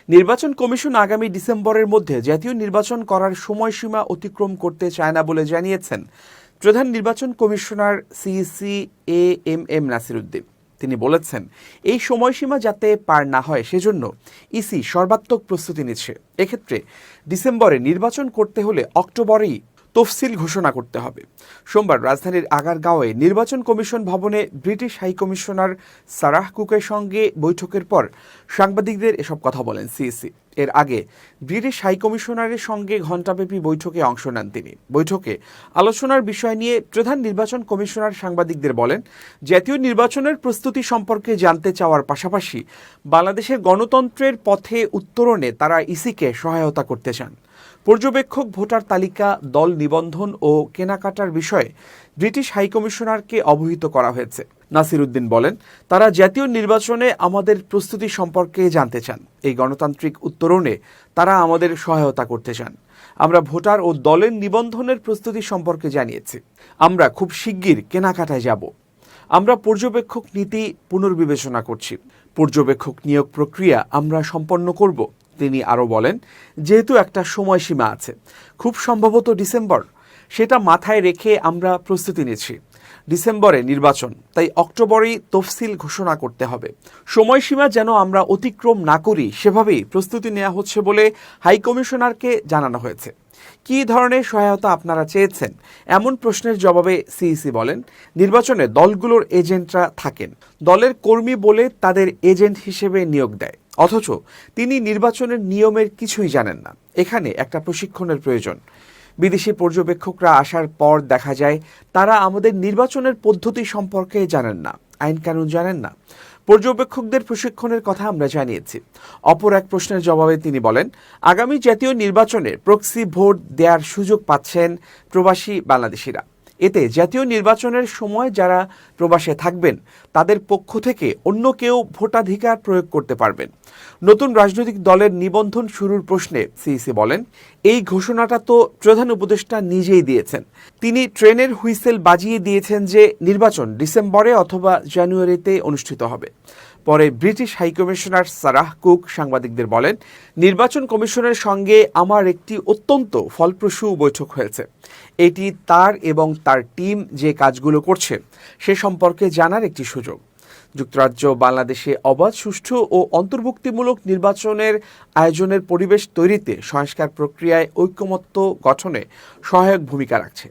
নির্বাচন কমিশন আগামী ডিসেম্বরের মধ্যে জাতীয় নির্বাচন করার সময়সীমা অতিক্রম করতে চায় না বলে জানিয়েছেন প্রধান নির্বাচন commissioner CEC AMM Nasir Uddin. তিনি বলেছেন, এই সময়সীমা যাতে পার না হয় সেজন্য ইসি সর্বাত্মক প্রস্তুতি নিচ্ছে। এক্ষেত্রে ডিসেম্বরে নির্বাচন করতে হলে অক্টোবরেই তফসিল ঘোষণা করতে হবে। সোমবার রাজধানীর আগারগাঁওয়ে নির্বাচন কমিশন ভবনে ব্রিটিশ হাইকমিশনার সারাহ কুকের সঙ্গে বৈঠকের পর সাংবাদিকদের এসব কথা বলেন সিইসি। এর আগে ব্রিটিশ হাইকমিশনারের সঙ্গে ঘণ্টাব্যাপী বৈঠকে অংশ নেন তিনি। বৈঠকে আলোচনার বিষয় নিয়ে প্রধান নির্বাচন কমিশনার সাংবাদিকদের বলেন, জাতীয় নির্বাচনের প্রস্তুতি সম্পর্কে জানতে চাওয়ার পাশাপাশি বাংলাদেশের গণতন্ত্রের পথে উত্তরণে তারা ইসিকে সহায়তা করতে চান। পর্যবেক্ষক ভোটার তালিকা, দল নিবন্ধন ও কেনাকাটার বিষয়ে ব্রিটিশ হাইকমিশনারকে অবহিত করা হয়েছে। নাসির উদ্দিন বলেন, তারা জাতীয় নির্বাচনে আমাদের প্রস্তুতি সম্পর্কে জানতে চান। এই গণতান্ত্রিক উত্তরণে তারা আমাদের সহায়তা করতে চান। আমরা ভোটার ও দলের নিবন্ধনের প্রস্তুতি সম্পর্কে জানিয়েছি। আমরা খুব শিগগির কেনাকাটায় যাব। আমরা পর্যবেক্ষক নীতি পুনর্বিবেচনা করছি। পর্যবেক্ষক নিয়োগ প্রক্রিয়া আমরা সম্পন্ন করব। তিনি আরও বলেন, যেহেতু একটা সময়সীমা আছে, খুব সম্ভবত ডিসেম্বর, সেটা মাথায় রেখে আমরা প্রস্তুতি নিচ্ছি। ডিসেম্বরে নির্বাচন, তাই অক্টোবরেই তফসিল ঘোষণা করতে হবে। সময়সীমা যেন আমরা অতিক্রম না করি সেভাবেই প্রস্তুতি নেওয়া হচ্ছে বলে হাইকমিশনারকে জানানো হয়েছে। কী ধরনের সহায়তা আপনারা চেয়েছেন, এমন প্রশ্নের জবাবে সিইসি বলেন, নির্বাচনে দলগুলোর এজেন্টরা থাকেন। দলের কর্মী বলে তাদের এজেন্ট হিসেবে নিয়োগ দেয়, অথচ তিনি নির্বাচনের নিয়মের কিছুই জানেন না। এখানে একটা প্রশিক্ষণের প্রয়োজন। বিদেশি পর্যবেক্ষকরা আসার পর দেখা যায় তারা আমাদের নির্বাচনের পদ্ধতি সম্পর্কে জানেন না, আইন কানুন জানেন না। পর্যবেক্ষকদের প্রশিক্ষণের কথা আমরা জানিয়েছি। অপর এক প্রশ্নের জবাবে তিনি বলেন, আগামী জাতীয় নির্বাচনে প্রক্সি ভোট দেওয়ার সুযোগ পাচ্ছেন প্রবাসী বাংলাদেশিরা। এতে জাতীয় নির্বাচনের সময় যারা প্রবাসে থাকবেন তাদের পক্ষ থেকে অন্য কেউ ভোটাধিকার প্রয়োগ করতে পারবেন। নতুন রাজনৈতিক দলের নিবন্ধন শুরুর প্রশ্নে সিইসি বলেন, এই ঘোষণাটা তো প্রধান উপদেষ্টা নিজেই দিয়েছেন। তিনি ট্রেনের হুইসেল বাজিয়ে দিয়েছেন যে নির্বাচন ডিসেম্বরে অথবা জানুয়ারিতে অনুষ্ঠিত হবে। পরে ব্রিটিশ হাইকমিশনার সারাহ কুক সাংবাদিকদের বলেন, নির্বাচন কমিশনের সঙ্গে আমার একটি অত্যন্ত ফলপ্রসূ বৈঠক হয়েছে। এটি তার এবং তার টিম যে কাজগুলো করছে সে সম্পর্কে জানার একটি সুযোগ। যুক্তরাজ্য বাংলাদেশে অবাধ, সুষ্ঠু ও অন্তর্ভুক্তিমূলক নির্বাচনের আয়োজনের পরিবেশ তৈরিতে সংস্কার প্রক্রিয়ায় ঐকমত্য গঠনে সহায়ক ভূমিকা রাখছে।